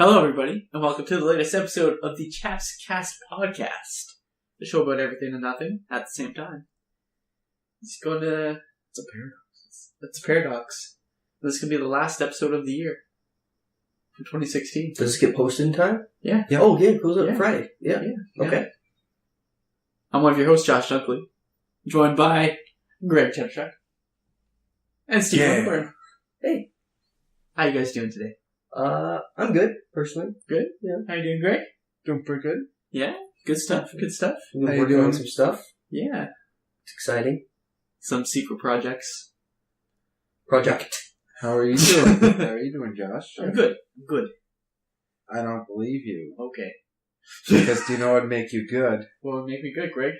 Hello, everybody, and welcome to the latest episode of the Chaps Cast podcast. The show about everything and nothing at the same time. It's a paradox. It's a paradox. This is going to be the last episode of the year. For 2016. Does this get posted in time? Yeah. Oh, yeah, it goes up Friday. Yeah. Okay. I'm one of your hosts, Josh Dunkley, joined by Greg Chepchuk and Steve Winterburn. Hey. How you guys doing today? I'm good, personally. Good? Yeah. How you doing, Greg? Doing pretty good. Yeah? Good stuff, good stuff. We've been How you working on doing? some stuff. Yeah. It's exciting. Some secret projects. Project. How are you doing? How are you doing, Josh? I'm good. I'm good. I don't believe you. Okay. Because do you know what would make you good? What would make me good, Greg?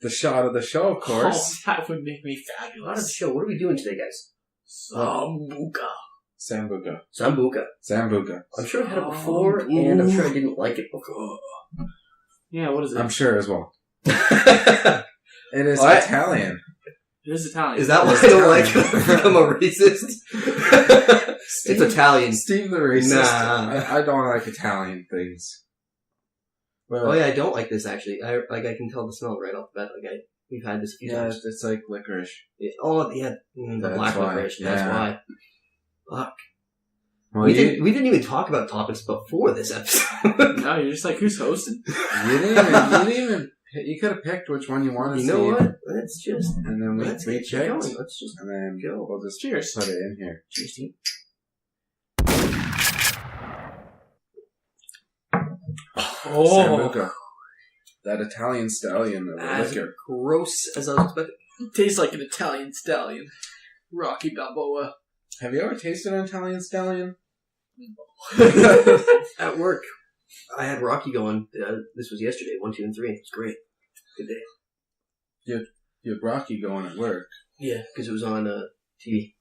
The shot of the show, of course. Oh, that would make me A lot of the fabulous. show. What are we doing today, guys? Sambuca. Sambuca. Sambuca. Sambuca. I'm sure I've had it before, and I'm sure I didn't like it before. Yeah, what is it? I'm sure as well. It It is What? Italian. It is Italian. Is that why I don't like it? I'm a racist? It's Italian. Steve the racist. Nah. I don't like Italian things. Well, Oh yeah, I don't like this actually. I can tell the smell right off the bat. We've had this a few yeah, times. it's like licorice. The That's black why. licorice. Yeah. That's why. Fuck. Well, we you didn't even talk about topics before this episode. No, you're just like, who's hosting? didn't even. You could have picked which one you wanted. You know what? Let's just And then we get going. picked. Let's just And then go. we'll just Cheers. put it in here. Cheers, team. Sambuca. That Italian stallion of As liquor. gross as I was expecting. Tastes like an Italian stallion. Rocky Balboa. Have you ever tasted an Italian stallion? At work, I had Rocky going. This was yesterday. 1, 2, and 3. It's great. Good day. You had Rocky going at work. Yeah, because it was on TV.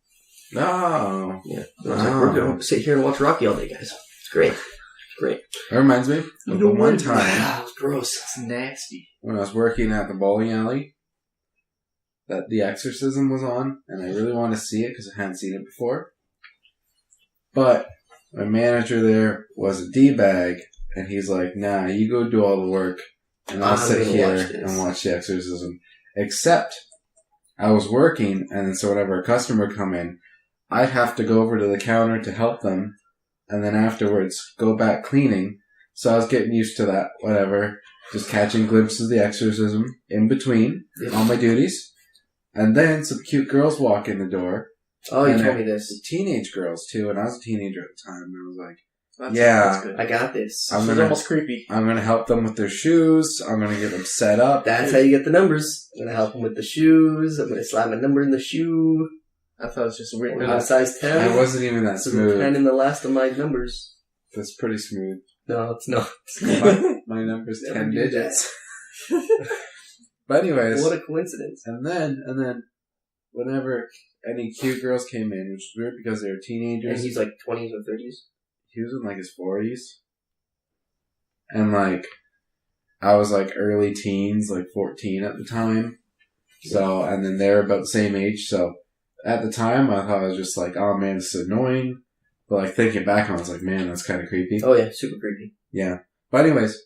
Oh. Yeah. I was like, we're going to sit here and watch Rocky all day, guys. It's great. Great. That reminds me of the one time Wow, it was gross. It's nasty. when I was working at the bowling alley that The Exorcism was on, and I really wanted to see it because I hadn't seen it before. But my manager there was a D-bag, and he's like, nah, you go do all the work, and I'll I'm sit gonna here watch this. and watch The Exorcism. Except, I was working, and so whenever a customer would come in, I'd have to go over to the counter to help them, and then afterwards go back cleaning. So I was getting used to that, whatever, just catching glimpses of The Exorcism in between all my duties. And then some cute girls walk in the door. Oh, you And told me they're this. Teenage girls, too, and I was a teenager at the time, and I was like, That's, Yeah. That's good. I got this. I'm This is gonna- almost creepy. I'm going to help them with their shoes, I'm going to get them set up. That's how you get the numbers. I'm going to help him with the shoes. I'm going to slide my number in the shoe. I thought it was just a weird. We're on size 10. It wasn't even that So the 10 smooth. in the last of my numbers. That's pretty smooth. No, it's not. My number's Never 10 do that. digits. But anyways, What a coincidence. and then, whenever any cute girls came in, which is weird because they were And teenagers, he's like 20s or 30s. he was in like his 40s. And like, I was like early teens, like 14 at the time. So, and then they're about the same age. So, at the time, I thought I was just like, oh man, this is annoying. But like thinking back, I was like, man, that's kind of creepy. Oh yeah, super creepy. Yeah. But anyways,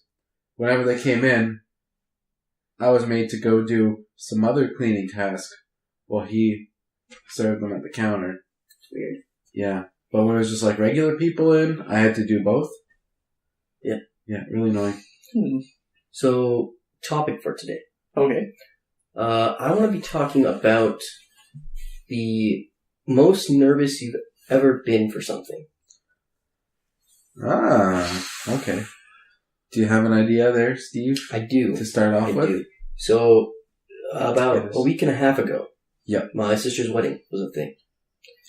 whenever they came in, I was made to go do some other cleaning task while he served them at the counter. It's weird. Yeah. But when it was just like regular people in, I had to do both. Yeah. Yeah, really annoying. So, topic for today. Okay. I want to be talking about the most nervous you've ever been for something. Ah, okay. Do you have an idea there, Steve? I do. To start off I with? do. So, about Yes. a week and a half ago, Yep. my sister's wedding was a thing.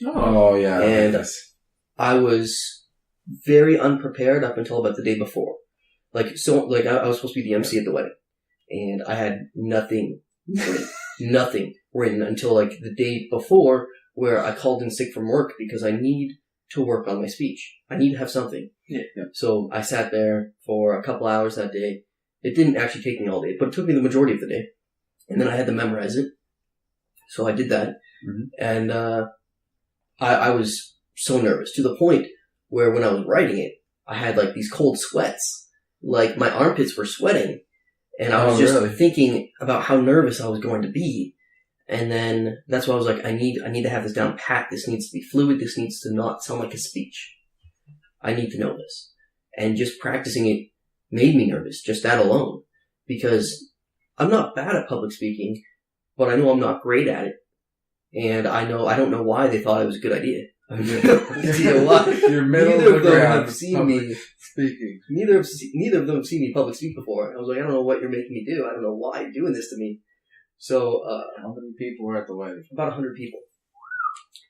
Oh, yeah. And yes. I was very unprepared up until about the day before. I was supposed to be the MC at the wedding. And I had nothing written until like the day before, where I called in sick from work because I need to work on my speech. I need to have something. Yeah. So I sat there for a couple hours that day. It didn't actually take me all day, but it took me the majority of the day. And then I had to memorize it. So I did that. Mhm. And I was so nervous to the point where when I was writing it, I had like these cold sweats. Like my armpits were sweating. And I was just thinking about how nervous I was going to be. And then that's why I was like, I need to have this down pat. This needs to be fluid. This needs to not sound like a speech. I need to know this. And just practicing it made me nervous, just that alone. Because I'm not bad at public speaking, but I know I'm not great at it. And I don't know why they thought it was a good idea. I have no idea why. You're middle Neither of the of them ground. have seen me Speaking. Neither of them have seen me public speak before. And I was like, I don't know what you're making me do. I don't know why you're doing this to me. So, how many people were at the wedding? About 100 people.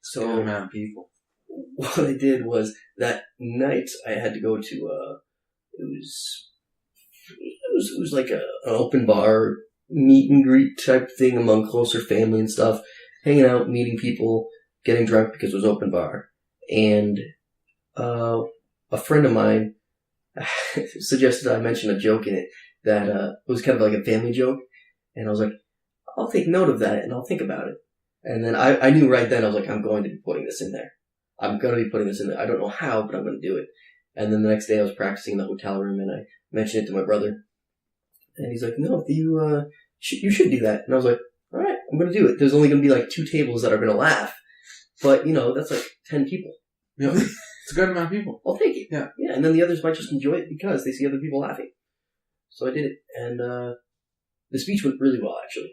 So, good amount of people. What I did was that night I had to go to it was like an open bar meet and greet type thing among closer family and stuff, hanging out, meeting people, getting drunk because it was open bar, and a friend of mine suggested I mention a joke in it that it was kind of like a family joke, and I was like, I'll take note of that and I'll think about it. And then I knew right then, I was like, I'm going to be putting this in there. I'm going to be putting this in there. I don't know how, but I'm going to do it. And then the next day I was practicing in the hotel room and I mentioned it to my brother. And he's like, no, you should do that. And I was like, all right, I'm going to do it. There's only going to be like 2 tables that are going to laugh. But, that's like 10 people. Yeah. It's a good amount of people. I'll take it. Yeah. Yeah, and then the others might just enjoy it because they see other people laughing. So I did it. And the speech went really well, actually.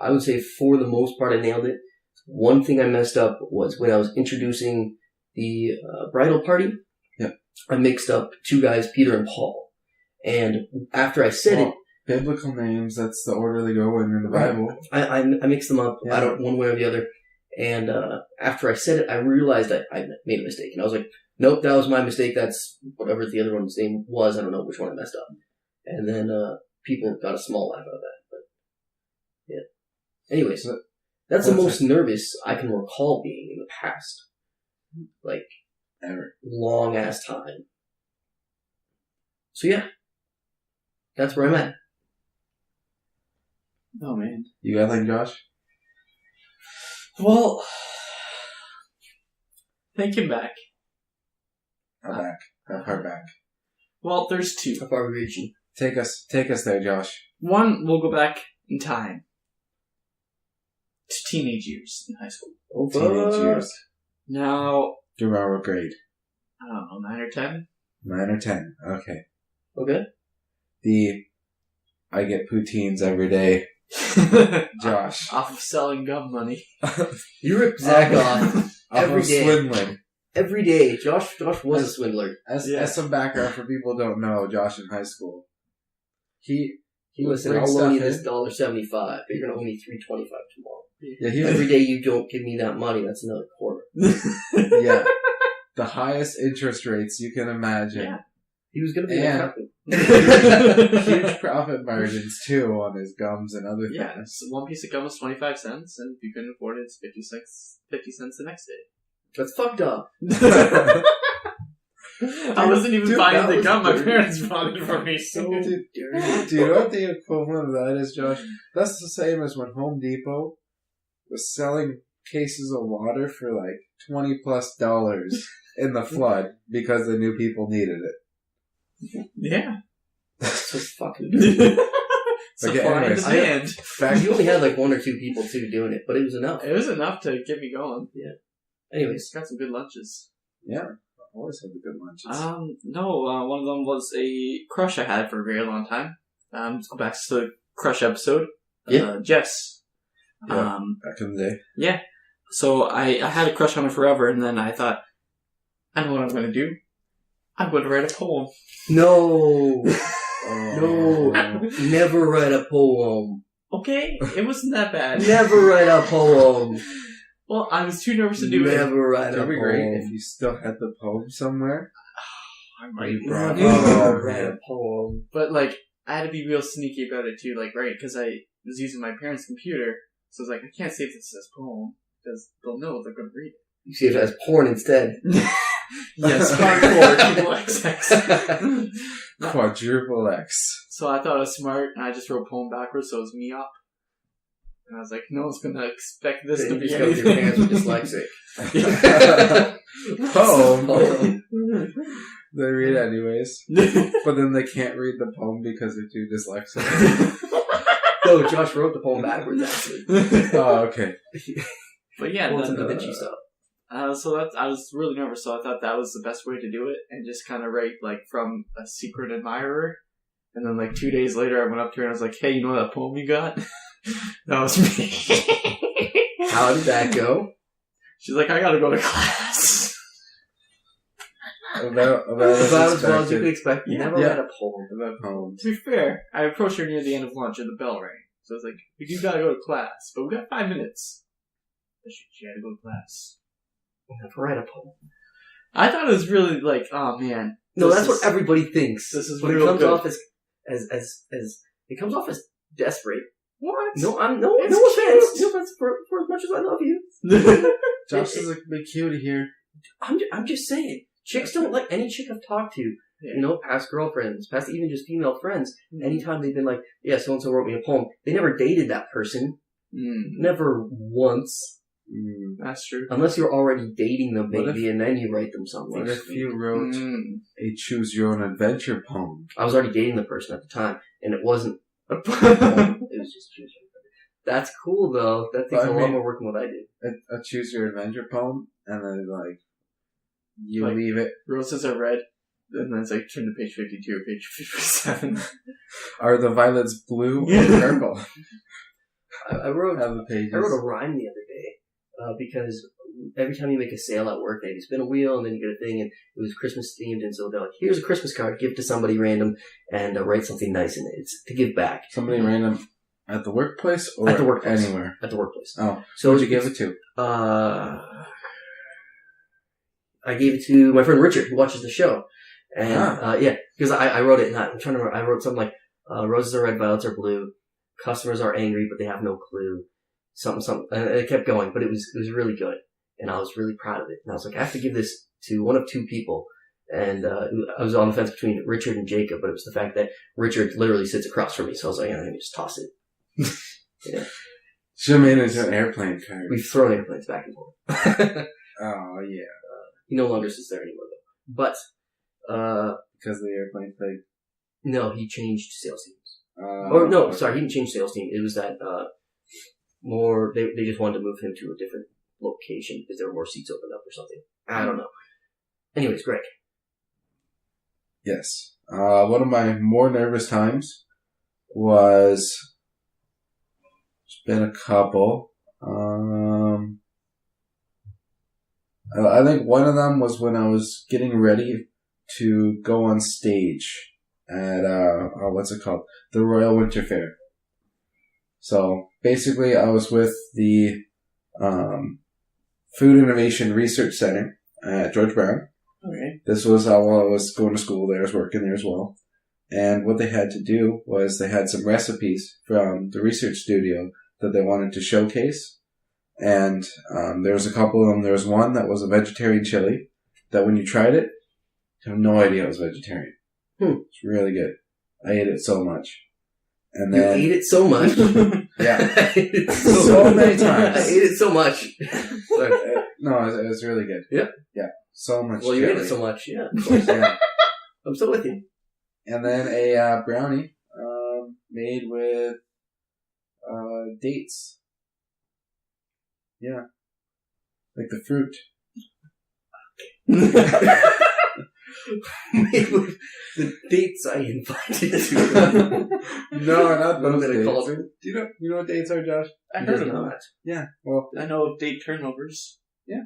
I would say for the most part I nailed it. One thing I messed up was when I was introducing the bridal party. Yeah. I mixed up 2 guys, Peter and Paul. And after I said it... Biblical names, that's the order they go in the Bible. I mixed them up. Yeah. I don't one way or the other. And after I said it, I realized that I made a mistake. And I was like, nope, that was my mistake. That's whatever the other one's name was. I don't know which one I messed up. And then people got a small laugh out of that. But yeah. Anyways, that's the most nervous I can recall being in the past. Like, ever. Long ass time. So yeah. That's where I'm at. Oh, man. You got anything, Josh? Well, thinking back. How back? How far back? Well, there's 2. How far are we reaching? Take us there, Josh. One, we'll go back in time to teenage years in high school. Oh, Teenage years. Now, Do you remember what grade? I don't know, 9 or 10? 9 or 10. Okay. Okay. I get poutines every day. Josh. Off of selling gum money. You ripped Zach off every day. Swindling. Every day. Josh was a swindler. As some background for people who don't know, Josh in high school. He Listen, bring I'll loan you stuff this $1.75, but you're gonna owe me $3.25 tomorrow. Yeah, Every day you don't give me that money, that's another quarter. yeah. The highest interest rates you can imagine. Yeah. He was gonna be an accountant. Huge profit margins too on his gums and other Yeah, things. so one piece of gum was 25 cents, and if you couldn't afford it, it's 50 cents the next day. That's fucked up. I wasn't even buying the gum, my dirty. parents bought it for me. So Do you know what the equivalent of that is, Josh? That's the same as when Home Depot was selling cases of water for like $20+ in the flood because they knew people needed it. yeah. That's just fucking dirty. Supply and anyways, demand. You only had like 1 or 2 people too doing it, but it was enough. It was enough to get me going. Anyways. Got some good lunches. Yeah, I always had the good lunches. No, one of them was a crush I had for a very long time. Let's go back to the crush episode. Yeah. Jess. Yeah, back in the day. Yeah. So I had a crush on her forever, and then I thought, I know what I'm going to do. I'm going to write a poem. No. Oh. No. Never write a poem. Okay, it wasn't that bad. Never write a poem. Well, I was too nervous to do it. Never write a That'd be poem. great if you still had the poem somewhere. I might. brought Never write a poem. But, like, I had to be real sneaky about it, too. Like, right, because I was using my parents' computer, so I was like, I can't save this as poem, because they'll know they're going to read it. You see if it has porn instead. Yes, hardcore XX. Quadruple X. So I thought I was smart, and I just wrote poem backwards, so it was me up. And I was like, no one's going to expect this to Then you be just go with your parents anything. were dyslexic. Poem. anyways. But then they can't read the poem because they're too dyslexic. No, Josh wrote the poem backwards, actually. Oh, okay. But yeah, Well, some Da Vinci stuff. so I was really nervous, so I thought that was the best way to do it, and just kind of write, like, from a secret admirer. And then, like, 2 days later, I went up to her and I was like, hey, you know that poem you got? That was me. How did that go? She's like, I gotta go to class. About as well as you could expect. You never Yeah. read a poem. About poems. To be fair, I approached her near the end of lunch and the bell rang. So I was like, we do gotta go to class, but we got 5 minutes. But she had to go to class. Never read a poem. I thought it was really like, oh man. No, that's what everybody thinks. This is but it real comes good. off as it comes off as desperate. What? No, It's no offense. No offense for as much as I love you. Josh is a big cutie here. I'm just saying. Chicks don't like any chick I've talked to. Yeah. You know, past girlfriends, past even just female friends. Anytime they've been like, yeah, so and so wrote me a poem. They never dated that person. Never once. That's true. Unless you're already dating them, What maybe, and then you write them something. What if you wrote a choose your own adventure poem? I was already dating the person at the time, and it wasn't a poem. It was just choose your own. That's cool, though. That takes a lot more work than what I did. A choose your adventure poem, and then, like, you Like- leave it. Roses are red, and then it's like turn to page 52 or page 57. Are the violets blue or purple? I wrote Have the pages. I wrote a rhyme the other day because every time you make a sale at work, they spin a wheel and then you get a thing, and it was Christmas themed, and so they're like, "Here's a Christmas card, give it to somebody random, and write something nice in it. It's to give back." Somebody random at the workplace or At the workplace. anywhere? At the workplace. Oh, So who'd you give it to? I gave it to my friend Richard, who watches the show, and yeah, because I wrote it. And I'm trying to remember. I wrote something like, "Roses are red, violets are blue. Customers are angry, but they have no clue." Something. And it kept going, but it was really good, and I was really proud of it. And I was like, I have to give this to one of two people. And I was on the fence between Richard and Jacob, but it was the fact that Richard literally sits across from me. So I was like, let me just toss it. Yeah. Should have made it into an airplane card. We've thrown airplanes back and forth. Oh, yeah. He no longer sits there anymore, though. But Because of the airplane thing. no, he changed sales teams. Or no, sorry, he didn't change sales team. It was that they just wanted to move him to a different location because there were more seats opened up or something. I don't know. Anyways, Greg. Yes. One of my more nervous times was, it's been a couple. I think one of them was when I was getting ready to go on stage at, what's it called? The Royal Winter Fair. So basically I was with the, Food Innovation Research Center at George Brown. Okay. This was while I was going to school there. I was working there as well. And what they had to do was they had some recipes from the research studio that they wanted to showcase. And there was a couple of them. There was one that was a vegetarian chili that when you tried it, you have no idea it was vegetarian. It's really good. I ate it so much. And then You ate it so much. yeah. I ate it So many times. I ate it so much. No, it was really good. Yeah. Yeah. So much Well, you ate chili. it so much. Yeah. Of course. Yeah. I'm still with you. And then a brownie made with dates. Yeah. Like the fruit. Made with the dates I invited to. No, not What those am I dates. called? Do you know what dates are, Josh? I He heard does of them. not. Yeah. Well, I know of date turnovers,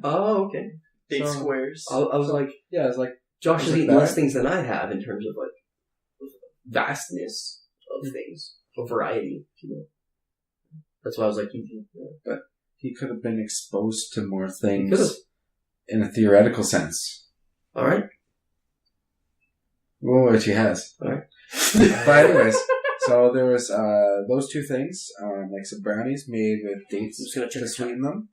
Oh, okay. date So- squares. I was like, yeah, it's like Josh Is has it eaten less bad? things than I have in terms of like vastness of things, of variety. You know? That's why I was like, he could have been exposed to more could've. things in a theoretical sense. all right. Well, which he has. All right. But anyways, so there was those two things, like some brownies made with dates I'm just gonna check to this sweeten them,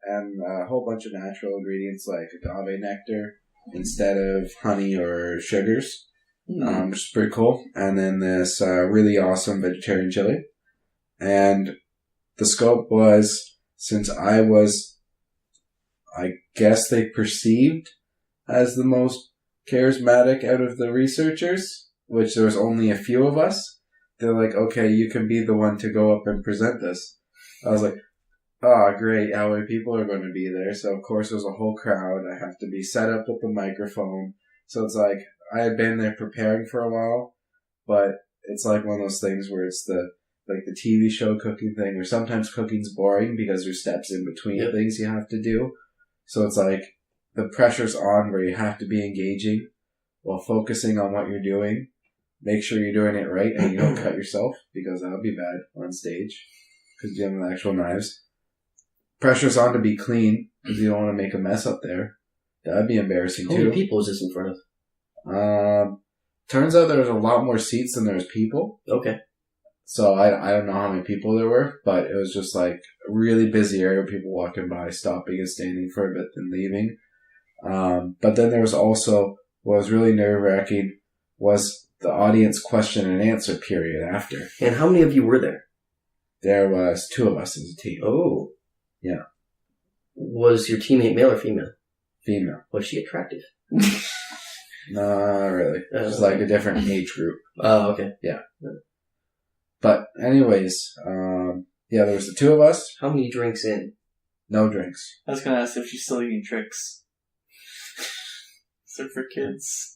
and a whole bunch of natural ingredients like agave nectar instead of honey or sugars, which is pretty cool. And then this really awesome vegetarian chili. And the scope was, since I was, I guess they perceived as the most charismatic out of the researchers, which there was only a few of us. They're like, okay, you can be the one to go up and present this. I was like, oh, great, how many people are going to be there? So, of course, there's a whole crowd. I have to be set up with the microphone. So it's like, I had been there preparing for a while, but it's like one of those things where it's the TV show cooking thing, where sometimes cooking's boring because there's steps in between things you have to do. So it's like, the pressure's on where you have to be engaging while focusing on what you're doing. Make sure you're doing it right and you don't cut yourself, because that would be bad on stage because you have actual knives. Pressure's on to be clean because you don't want to make a mess up there. That'd be embarrassing too. How many people is this in front of? Turns out there's a lot more seats than there's people. Okay. So I don't know how many people there were, but it was just like a really busy area, people walking by, stopping and standing for a bit, then leaving. But then there was also, what was really nerve-wracking was the audience question and answer period after. And how many of you were there? There was 2 of us as a team. Oh. Yeah. Was your teammate male or female? Female. Was she attractive? Not really. It was like a different age group. Oh, okay. Yeah. But anyways, yeah, there was the 2 of us. How many drinks in? No drinks. I was going to ask if she's still eating tricks. So for kids.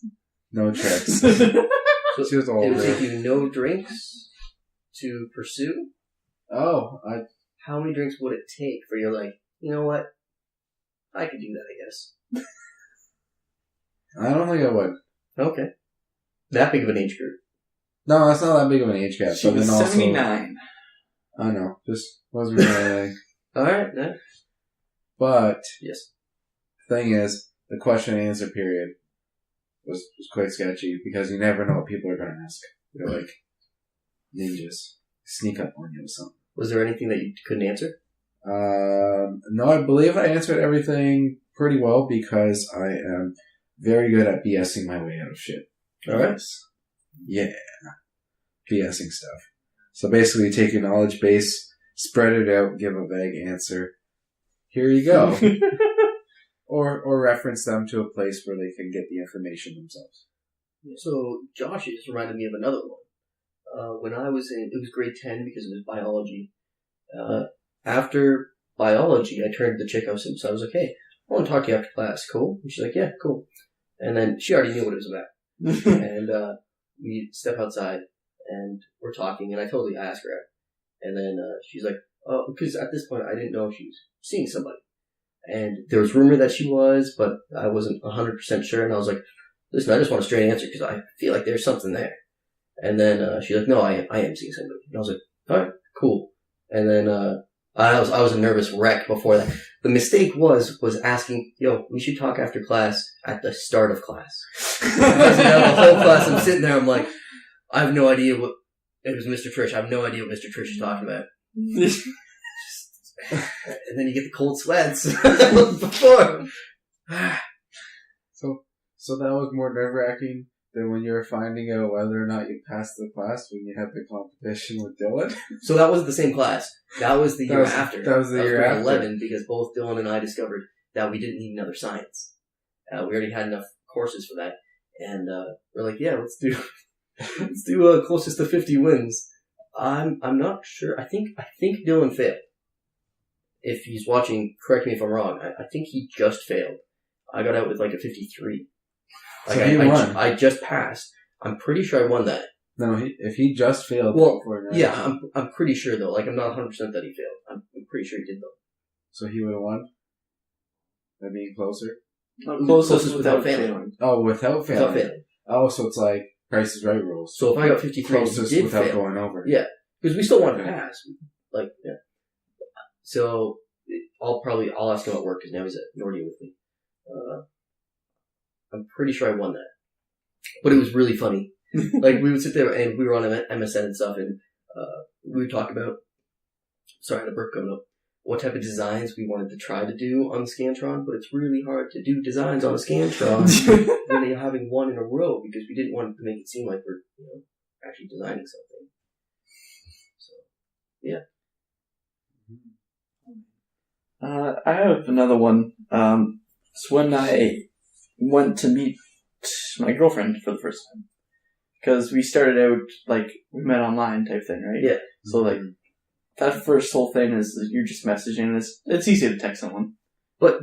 No tricks. So She was it would older. take you no drinks to pursue? Oh, How many drinks would it take for you, like, you know what? I could do that, I guess. I don't think I would. Okay. That big of an age group. No, that's not that big of an age gap. She but was then also, 79. I know, just wasn't really anything. Alright, yeah. But Yes. the thing is, the question and answer period was quite sketchy because you never know what people are going to ask. They're like ninjas. Sneak up on you with something. Was there anything that you couldn't answer? No, I believe I answered everything pretty well because I am very good at BSing my way out of shit. Alright. Yeah. BSing stuff. So basically take your knowledge base, spread it out, give a vague answer. Here you go. Or reference them to a place where they can get the information themselves. So, Josh just reminded me of another one. When I was it was grade 10 because it was biology. After biology, I turned to the chick I was in, so I was like, hey, I want to talk to you after class, cool? And she's like, yeah, cool. And then she already knew what it was about. And we step outside, and we're talking, and I asked her out. And then she's like, oh, because at this point, I didn't know if she was seeing somebody. And there was rumor that she was, but I wasn't 100% sure, and I was like, listen, I just want a straight answer, because I feel like there's something there. And then she's like, no, I am seeing somebody. And I was like, alright, cool. And then I was a nervous wreck before that. The mistake was asking, yo, we should talk after class at the start of class. Because the whole class, I'm sitting there, I'm like, I have no idea what, it was Mr. Trish, I have no idea what Mr. Trish is talking about. And then you get the cold sweats before. So that was more nerve-wracking than when you were finding out whether or not you passed the class when you had the competition with Dylan. So that wasn't the same class. That was the year after. That was the year grade after. 11, because both Dylan and I discovered that we didn't need another science. We already had enough courses for that. And we're like, yeah, let's do closest to 50 wins. I'm not sure. I think Dylan failed. If he's watching, correct me if I'm wrong. I think he just failed. I got out with like a 53. Like So he won. I just passed. I'm pretty sure I won that. No, if he just failed. Well, before yeah, I'm pretty sure though. Like I'm not 100% that he failed. I'm pretty sure he did though. So he would have won? By being closer? Closest without failing. Oh, without failing. Without failing. Oh, so it's like Price is Right rules. So if I got 53 and he Closest did without fail, going over. yeah, because we still wanted to pass. Like, yeah. So I'll ask him at work because now he's at Nordia with me. I'm pretty sure I won that, but it was really funny. Like we would sit there and we were on MSN and stuff, and we would talk about. Sorry, I had a burp coming up. What type of designs we wanted to try to do on the Scantron, but it's really hard to do designs on a Scantron when you're having one in a row because we didn't want to make it seem like we're actually designing something. So, yeah. I have another one. It's when I went to meet my girlfriend for the first time. Because we started out, like, we met online type thing, right? Yeah. So, like, that first whole thing is you're just messaging. It's easy to text someone. But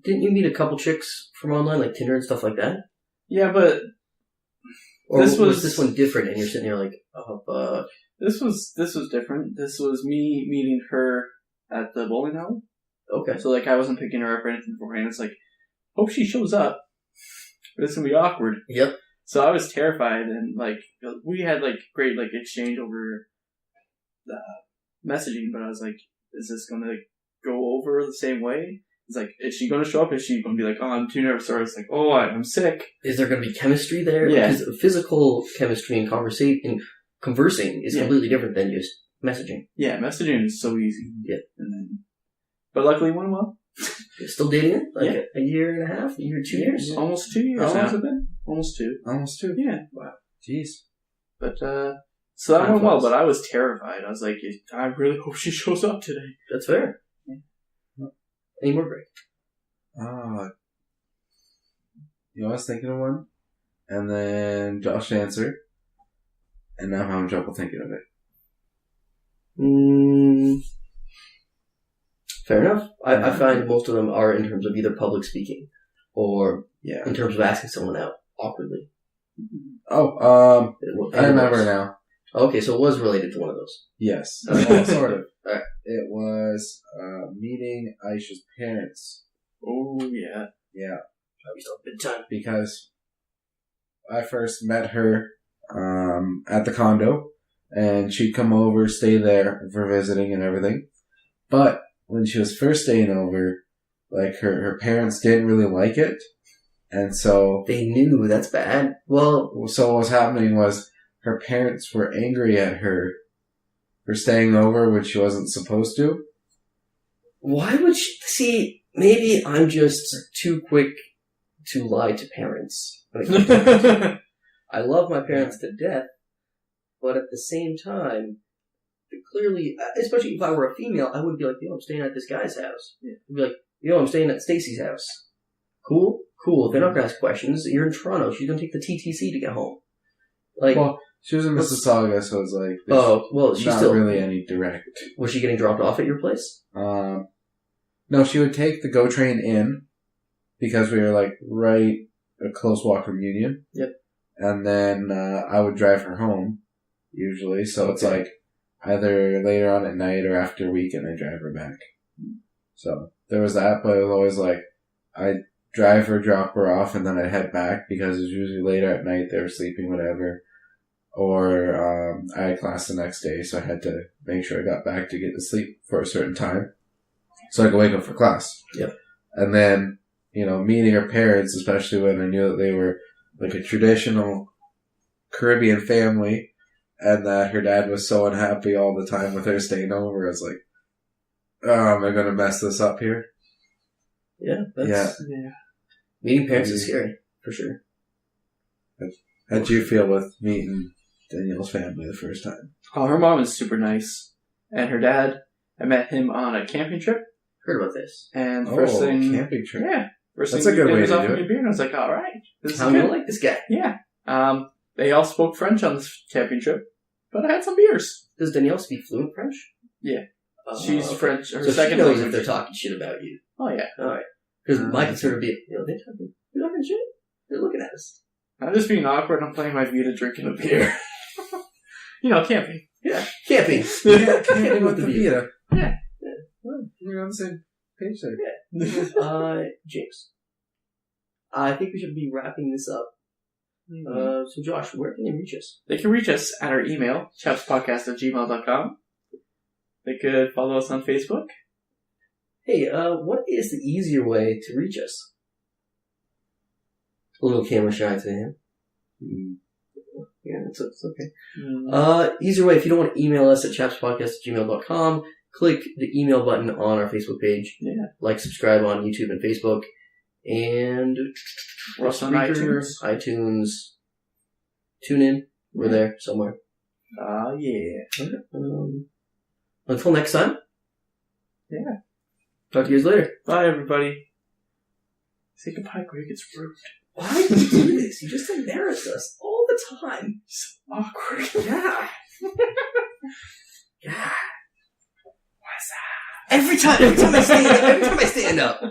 didn't you meet a couple chicks from online, like Tinder and stuff like that? Yeah, but... Or was this one different and you're sitting there like, This was different. This was me meeting her at the bowling alley. Okay. So, like, I wasn't picking her up or anything beforehand. It's like, hope she shows up. It's gonna be awkward. Yep. So I was terrified, and, like, we had, like, great, like, exchange over messaging, but I was like, is this gonna go over the same way? It's like, is she gonna show up? Is she gonna be like, oh, I'm too nervous? Or it's like, oh, I'm sick. Is there gonna be chemistry there? Yeah. Because physical chemistry and conversing is completely different than just messaging. Yeah, messaging is so easy. Yeah. But luckily it went well. You're still dating it? Like a year and a half? A year, 2 years? Yeah, almost 2 years. How long now. has it been? Almost 2. Almost 2. Yeah. Wow. Jeez. But, so that went well, but I was terrified. I was like, I really hope she shows up today. That's fair. Yeah. Any more break? I was thinking of one, and then Josh answered, and now I'm having trouble thinking of it. Fair enough. I find most of them are in terms of either public speaking or in terms of asking someone out awkwardly. Oh, I remember now. Okay, so it was related to one of those. Yes. Sort of. Right. It was meeting Aisha's parents. Oh, yeah. Yeah. Probably still a good time. Because I first met her at the condo, and she'd come over, stay there for visiting and everything. But when she was first staying over, like, her parents didn't really like it. And so... They knew, that's bad. Well... So what was happening was her parents were angry at her for staying over when she wasn't supposed to. Why would she... See, maybe I'm just too quick to lie to parents. I love my parents to death, but at the same time, clearly, especially if I were a female, I would be like, yo, I'm staying at this guy's house. Yeah. I'd be like, yo, I'm staying at Stacy's house. Cool? If they're not going to ask questions, you're in Toronto. She's going to take the TTC to get home. Like, well, she was in Mississauga, so it's like... she's not still... really any direct. Was she getting dropped off at your place? No, she would take the GO train in, because we were, like, right a close walk from Union. Yep. And then I would drive her home, usually. So it's like either later on at night or after weekend I drive her back. So there was that, but it was always like I'd drive her, drop her off, and then I'd head back because it was usually later at night. They were sleeping, whatever. Or I had class the next day, so I had to make sure I got back to get to sleep for a certain time so I could wake up for class. Yep. And then, meeting her parents, especially when I knew that they were like a traditional Caribbean family and that her dad was so unhappy all the time with her staying over, I was like, oh, am I going to mess this up here? Yeah. Meeting parents is scary, for sure. How'd you feel with meeting Danielle's family the first time? Oh, her mom is super nice. And her dad, I met him on a camping trip. Heard about this. And first thing... camping trip. Yeah. First That's thing a good way to do offered me it. a beer, and I was like, all right. How do you like this guy? Yeah. They all spoke French on this camping trip, but I had some beers. Does Danielle speak fluent French? Yeah. She's French. Her so second she knows language. if they're talking shit about you. Oh, yeah. All right. Because my concern would be, they're talking shit? They're looking at us. I'm just being awkward. I'm playing my Vita, drinking a beer. Camping. Yeah. Camping. Camping with the Vita. Yeah. We're on the same page there. Yeah. James. I think we should be wrapping this up. So Josh, where can they reach us? They can reach us at our email, chapspodcast@gmail.com. They could follow us on Facebook. Hey, what is the easier way to reach us? A little camera shy to him. Yeah, it's okay. Easier way, if you don't want to email us at chapspodcast@gmail.com, click the email button on our Facebook page. Yeah. Like, subscribe on YouTube and Facebook. And we're also on iTunes. Tune in. We're there somewhere. Yeah. Okay. Until next time. Yeah. Talk to you guys later. Bye, everybody. Say goodbye, Greg. It's rude. Why do you do this? You just embarrass us all the time. So awkward. Yeah. Yeah. What's Every time I stand up.